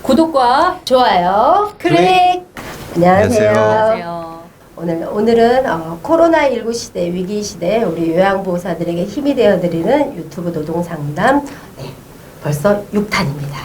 구독과 좋아요. 클릭. 안녕하세요. 안녕하세요. 오늘은 코로나19 시대, 위기 시대 우리 요양보호사들에게 힘이 되어드리는 유튜브 노동상담 벌써 6탄입니다.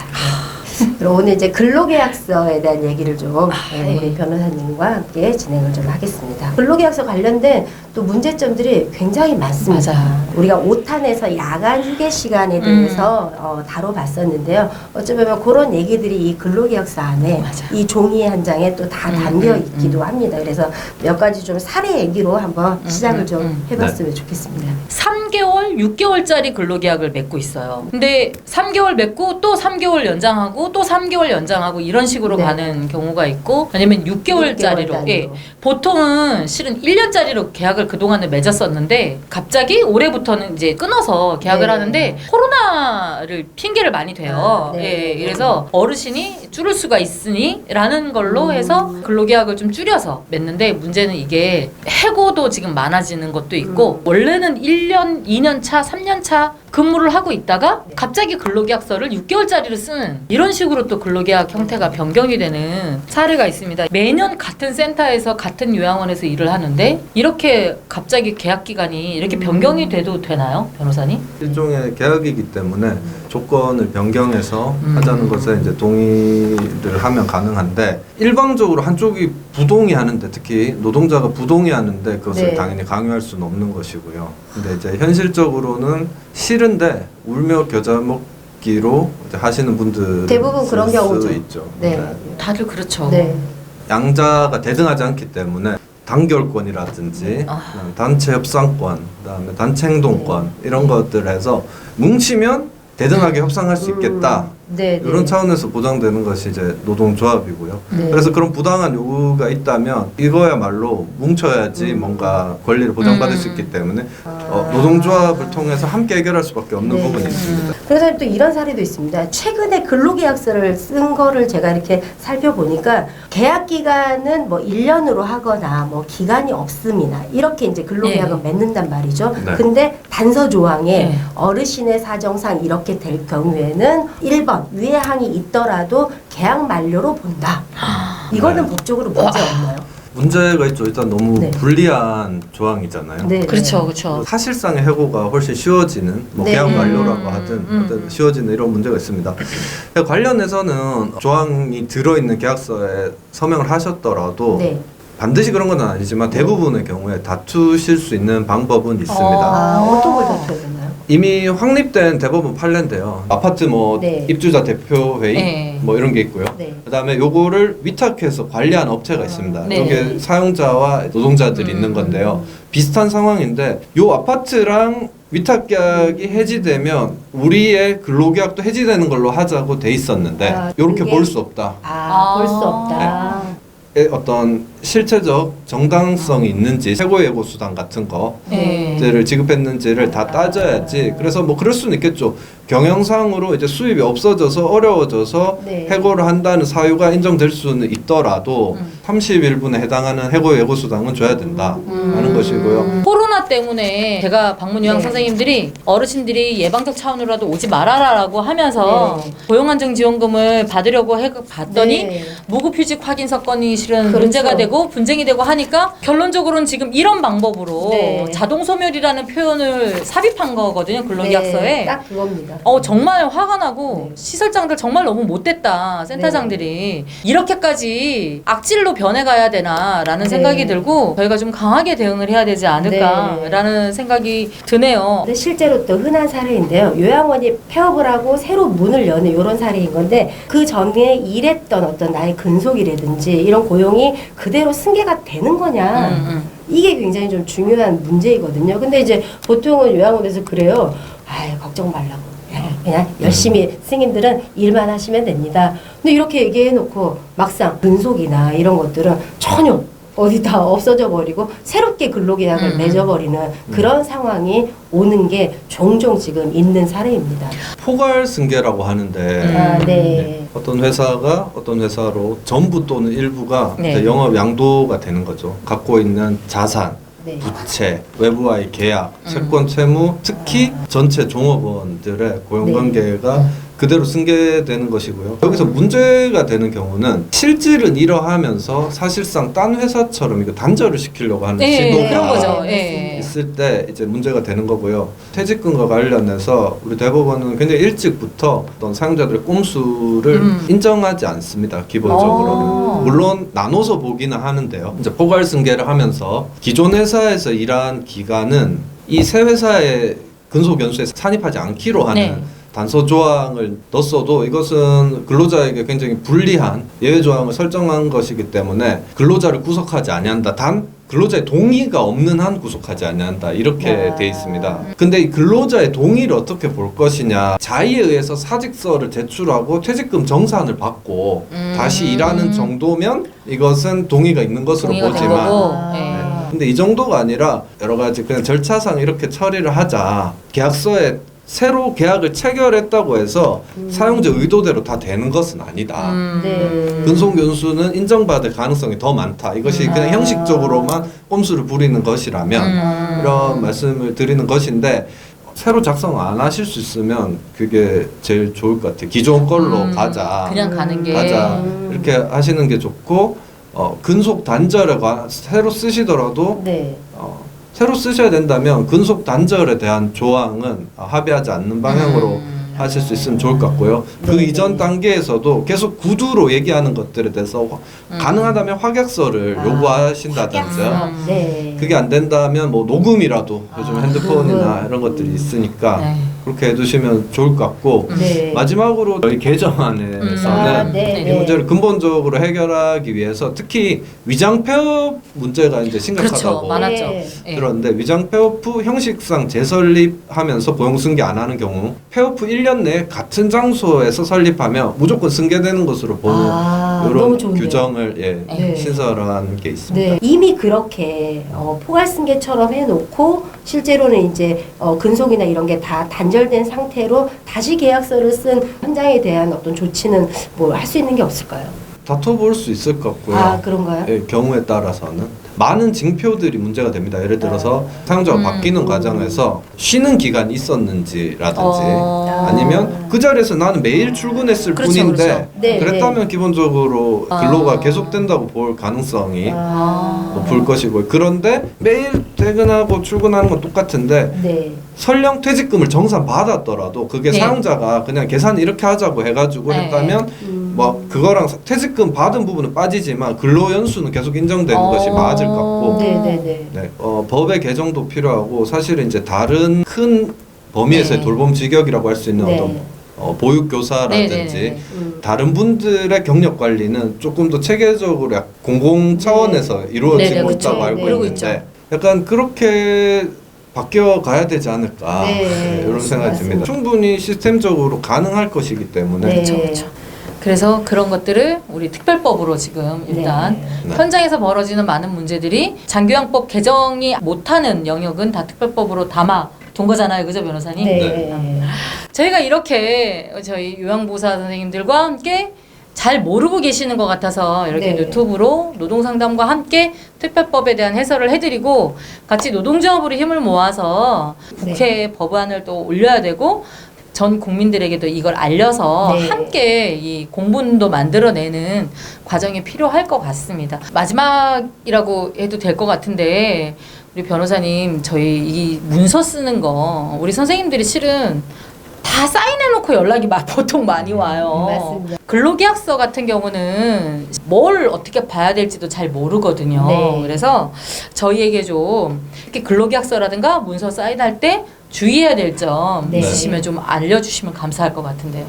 그리고 오늘 이제 근로계약서에 대한 얘기를 좀 우리 변호사님과 함께 진행을 좀 하겠습니다. 근로계약서 관련된 또 문제점들이 굉장히 많습니다. 맞아요. 우리가 5탄에서 야간 휴게 시간에 대해서 다뤄봤었는데요. 어쩌면 그런 얘기들이 이 근로계약서 안에 맞아요. 이 종이 한 장에 또 다 담겨 있기도 합니다. 그래서 몇 가지 좀 사례 얘기로 한번 시작을 좀 해봤으면 좋겠습니다. 3개월, 6개월짜리 근로계약을 맺고 있어요. 근데 3개월 맺고 또 3개월 연장하고 또 3개월 연장하고 이런 식으로 네. 가는 경우가 있고 아니면 6개월짜리로 보통은 실은 1년짜리로 계약을 그동안은 맺었었는데 갑자기 올해부터는 이제 끊어서 계약을 네. 하는데 코로나를 핑계를 많이 대요. 네. 그래서 어르신이 줄을 수가 있으니 라는 걸로 해서 근로계약을 좀 줄여서 맺는데 문제는 이게 해고도 지금 많아지는 것도 있고 원래는 1년, 2년 차, 3년 차 근무를 하고 있다가 갑자기 근로계약서를 6개월짜리로 쓰는 이런 식으로 또 근로계약 형태가 변경이 되는 사례가 있습니다. 매년 같은 센터에서 같은 요양원에서 일을 하는데 이렇게 갑자기 계약 기간이 이렇게 변경이 돼도 되나요, 변호사님? 일종의 계약이기 때문에 조건을 변경해서 하자는 것에 이제 동의를 하면 가능한데 일방적으로 한쪽이 부동의하는데 특히 노동자가 부동의하는데 그것을 네. 당연히 강요할 수는 없는 것이고요. 근데 이제 현실적으로는 싫은데 울며 겨자 먹기로 이제 하시는 분들 대부분 그런 경우죠. 있죠. 네. 다들 그렇죠. 네. 양자가 대등하지 않기 때문에 단결권이라든지 그다음에 단체 협상권, 그다음에 단체 행동권 이런 것들 해서 뭉치면 대등하게 협상할 수 있겠다. 네, 이런 차원에서 보장되는 것이 이제 노동조합이고요. 네. 그래서 그런 부당한 요구가 있다면 이거야말로 뭉쳐야지 뭔가 권리를 보장받을 수 있기 때문에 노동조합을 통해서 함께 해결할 수밖에 없는 네. 부분이 있습니다. 그래서 또 이런 사례도 있습니다. 최근에 근로계약서를 쓴 거를 제가 이렇게 살펴보니까 계약 기간은 뭐 1년으로 하거나 뭐 기간이 없음이나 이렇게 이제 근로계약을 네. 맺는단 말이죠. 네. 근데 단서 조항에 네. 어르신의 사정상 이렇게 될 경우에는 1번 위의 항이 있더라도 계약 만료로 본다. 이거는 네. 법적으로 문제 없나요? 문제가 있죠. 일단 너무 네. 불리한 조항이잖아요. 네. 그렇죠, 그렇죠. 사실상의 해고가 훨씬 쉬워지는 뭐 네. 계약 만료라고 하든 어떤 쉬워지는 이런 문제가 있습니다. 관련해서는 조항이 들어있는 계약서에 서명을 하셨더라도 네. 반드시 그런 건 아니지만 대부분의 경우에 다투실 수 있는 방법은 있습니다. 어떤 걸 다투어야 되나요? 이미 확립된 대법원 판례인데요. 아파트 뭐 네. 입주자 대표회의 네. 뭐 이런 게 있고요. 네. 그다음에 요거를 위탁해서 관리한 업체가 있습니다. 네. 이게 사용자와 노동자들이 있는 건데요. 비슷한 상황인데 요 아파트랑 위탁 계약이 해지되면 우리의 근로계약도 해지되는 걸로 하자고 돼 있었는데 이렇게 그게- 볼 수 없다. 볼 수 없다. 어떤 실체적 정당성이 있는지 최고예고 수당 같은 네. 것들을 지급했는지를 다 따져야지. 그래서 뭐 그럴 수는 있겠죠. 경영상으로 이제 수입이 없어져서 어려워져서 네. 해고를 한다는 사유가 인정될 수는 있더라도 30일분에 해당하는 해고 예고 수당은 줘야 된다 하는 것이고요. 코로나 때문에 제가 방문 요양 네. 선생님들이 어르신들이 예방적 차원으로라도 오지 말아라라고 하면서 네. 고용안정지원금을 받으려고 봤더니 네. 무급휴직 확인 사건이 실은 그렇죠. 문제가 되고 분쟁이 되고 하니까 결론적으로는 지금 이런 방법으로 네. 자동 소멸이라는 표현을 삽입한 거거든요, 근로계약서에. 네, 딱 그겁니다. 정말 화가 나고 네. 시설장들 정말 너무 못됐다, 센터장들이. 이렇게까지 악질로 변해가야 되나라는 네. 생각이 들고 저희가 좀 강하게 대응을 해야 되지 않을까라는 생각이 드네요. 근데 실제로 또 흔한 사례인데요. 요양원이 폐업을 하고 새로 문을 여는 이런 사례인 건데 그 전에 일했던 어떤 나의 근속이라든지 이런 고용이 그대로 승계가 되는 거냐. 이게 굉장히 좀 중요한 문제이거든요. 근데 이제 보통은 요양원에서 그래요. 아이, 걱정 말라고. 그냥 열심히 스님들은 일만 하시면 됩니다. 근데 이렇게 얘기해놓고 막상 근속이나 이런 것들은 전혀 어디 다 없어져 버리고 새롭게 근로계약을 맺어버리는 그런 상황이 오는 게 종종 지금 있는 사례입니다. 포괄 승계라고 하는데 네. 어떤 회사가 어떤 회사로 전부 또는 일부가 네. 이제 영업 양도가 되는 거죠. 갖고 있는 자산, 네. 부채, 외부와의 계약, 채권, 채무, 특히 전체 종업원들의 고용관계가 그대로 승계되는 것이고요. 여기서 문제가 되는 경우는 실질은 이러하면서 사실상 딴 회사처럼 이거 단절을 시키려고 하는 시도가 그런 거죠. 있을 때 이제 문제가 되는 거고요. 퇴직금과 관련해서 우리 대법원은 굉장히 일찍부터 어떤 사용자들의 꼼수를 인정하지 않습니다. 기본적으로. 물론 나눠서 보기는 하는데요. 이제 포괄 승계를 하면서 기존 회사에서 일한 기간은 이 새 회사의 근속 연수에 산입하지 않기로 하는 단서 조항을 넣었어도 이것은 근로자에게 굉장히 불리한 예외 조항을 설정한 것이기 때문에 근로자를 구속하지 아니한다. 단 근로자의 동의가 없는 한 구속하지 아니한다. 이렇게 돼 있습니다. 근데 이 근로자의 동의를 어떻게 볼 것이냐. 자의에 의해서 사직서를 제출하고 퇴직금 정산을 받고 다시 일하는 정도면 이것은 동의가 있는 것으로 보지만 근데 이 정도가 아니라 여러 가지 그냥 절차상 이렇게 처리를 하자. 계약서에 새로 계약을 체결했다고 해서 사용자 의도대로 다 되는 것은 아니다. 근속연수는 인정받을 가능성이 더 많다. 이것이 그냥 형식적으로만 꼼수를 부리는 것이라면 이런 말씀을 드리는 것인데 새로 작성 안 하실 수 있으면 그게 제일 좋을 것 같아요. 기존 걸로 가자. 그냥 가는 게 가자. 이렇게 하시는 게 좋고 근속 단절에 새로 쓰시더라도 새로 쓰셔야 된다면 근속 단절에 대한 조항은 합의하지 않는 방향으로 하실 수 있으면 좋을 것 같고요. 그 이전 단계에서도 계속 구두로 얘기하는 것들에 대해서 가능하다면 확약서를 요구하신다든지요. 그게 안 된다면 뭐 녹음이라도 요즘 핸드폰이나 이런 것들이 있으니까 그렇게 해두시면 좋을 것 같고 마지막으로 저희 개정안에서는 이 문제를 근본적으로 해결하기 위해서 특히 위장 폐업 문제가 이제 심각하다고 많았죠. 그런데 위장 폐업 후 형식상 재설립하면서 보형 승계 안 하는 경우 폐업 후 1년 내에 같은 장소에서 설립하면 무조건 승계되는 것으로 보는 이런 규정을 신설한 게 있습니다. 이미 그렇게 포괄 승계처럼 해놓고 실제로는 이제 근속이나 이런 게 다 단절된 상태로 다시 계약서를 쓴 현장에 대한 어떤 조치는 뭐 할 수 있는 게 없을까요? 다퉈볼 수 있을 것 같고요. 그런가요? 경우에 따라서는 많은 징표들이 문제가 됩니다. 예를 들어서 사용자가 바뀌는 과정에서 쉬는 기간이 있었는지라든지 아니면 그 자리에서 나는 매일 출근했을 뿐인데 그랬다면 기본적으로 근로가 계속된다고 볼 가능성이 높을 것이고 그런데 매일 퇴근하고 출근하는 건 똑같은데 설령 퇴직금을 정산 받았더라도 그게 사용자가 그냥 계산 이렇게 하자고 해가지고 했다면 뭐 그거랑 퇴직금 받은 부분은 빠지지만 근로연수는 계속 인정되는 것이 맞을 것 같고 법의 개정도 필요하고 사실은 이제 다른 큰 범위에서의 돌봄 직역이라고 할 수 있는 어떤 보육교사라든지 다른 분들의 경력 관리는 조금 더 체계적으로 공공 차원에서 이루어지고 있다고 알고 있는데 약간 그렇게 바뀌어 가야 되지 않을까 이런 생각이 듭니다. 충분히 시스템적으로 가능할 것이기 때문에 그래서 그런 것들을 우리 특별법으로 지금 일단 현장에서 벌어지는 많은 문제들이 장교양법 개정이 못하는 영역은 다 특별법으로 담아 둔 거잖아요. 그죠, 변호사님? 저희가 이렇게 저희 요양보호사 선생님들과 함께 잘 모르고 계시는 것 같아서 이렇게 유튜브로 노동상담과 함께 특별법에 대한 해설을 해드리고 같이 노동조합으로 힘을 모아서 국회 법안을 또 올려야 되고 전 국민들에게도 이걸 알려서 함께 이 공분도 만들어내는 과정이 필요할 것 같습니다. 마지막이라고 해도 될 것 같은데 우리 변호사님 저희 이 문서 쓰는 거 우리 선생님들이 실은 다 사인해놓고 연락이 보통 많이 와요. 맞습니다. 근로계약서 같은 경우는 뭘 어떻게 봐야 될지도 잘 모르거든요. 그래서 저희에게 좀 이렇게 근로계약서라든가 문서 사인할 때 주의해야 될 점 있으시면 좀 알려주시면 감사할 것 같은데요.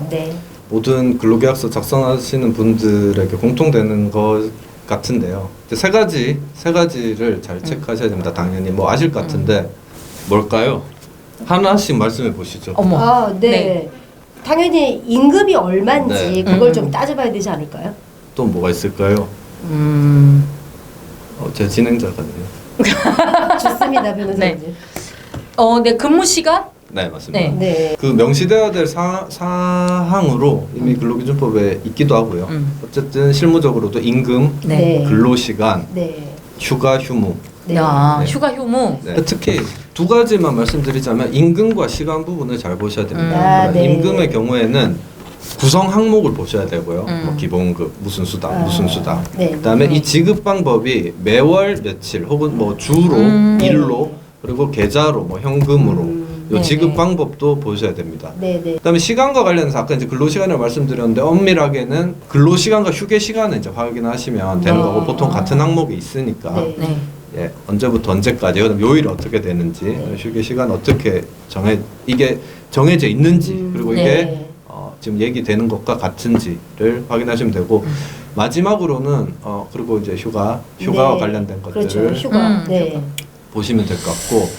모든 근로계약서 작성하시는 분들에게 공통되는 것 같은데요. 세 가지를 잘 체크하셔야 됩니다. 당연히 뭐 아실 것 같은데 뭘까요? 하나씩 말씀해 보시죠. 당연히 임금이 얼마인지 그걸 좀 따져봐야 되지 않을까요? 또 뭐가 있을까요? 제 진행자거든요. 좋습니다, 변호사님. 근무 시간? 네, 맞습니다. 그 명시되어야 될 사항으로 이미 근로기준법에 있기도 하고요. 어쨌든 실무적으로도 임금, 근로시간, 휴가, 휴무. 휴가, 휴무. 특히 두 가지만 말씀드리자면 임금과 시간 부분을 잘 보셔야 됩니다. 임금의 경우에는 구성 항목을 보셔야 되고요. 뭐 기본급, 무슨 수당, 무슨 수당. 네. 그다음에 이 지급 방법이 매월 며칠 혹은 뭐 주로 일로 그리고 계좌로 뭐 현금으로 요 네, 지급 네. 방법도 보셔야 됩니다. 네네. 그다음에 시간과 관련해서 아까 이제 근로 시간을 말씀드렸는데 엄밀하게는 근로 시간과 휴게 시간을 이제 확인하시면 되는 거고 보통 같은 항목이 있으니까 네. 네. 예, 언제부터 언제까지 그다음 요일이 어떻게 되는지 휴게 시간 어떻게 이게 정해져 있는지 그리고 이게 네. 지금 얘기되는 것과 같은지를 확인하시면 되고 마지막으로는 그리고 이제 휴가와 네. 관련된 것들을 그렇죠. 휴가. 네. 보시면 될 것 같고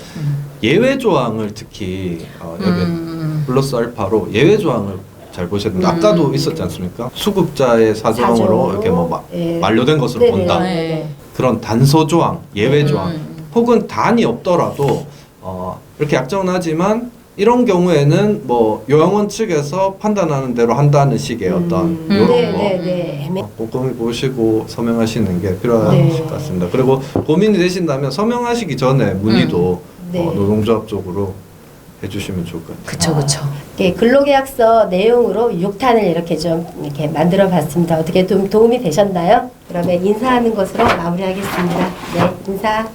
예외 조항을 특히 여기 플러스 알파로 예외 조항을 잘 보셔야 됩니다. 아까도 있었지 않습니까? 수급자의 사정으로 이렇게 뭐 예. 만료된 것으로 네네. 본다. 네. 그런 단서 조항, 예외 조항, 혹은 단이 없더라도 이렇게 약정은 하지만 이런 경우에는 뭐 요양원 측에서 판단하는 대로 한다는 식의 어떤 이런 거 네네네. 꼼꼼히 보시고 서명하시는 게 필요할 네. 것 같습니다. 그리고 고민이 되신다면 서명하시기 전에 문의도 네. 노동조합 쪽으로 해주시면 좋을 것 같아요. 그쵸. 이렇게 근로계약서 내용으로 6탄을 이렇게 좀 이렇게 만들어 봤습니다. 어떻게 좀 도움이 되셨나요? 그러면 인사하는 것으로 마무리하겠습니다. 네, 인사.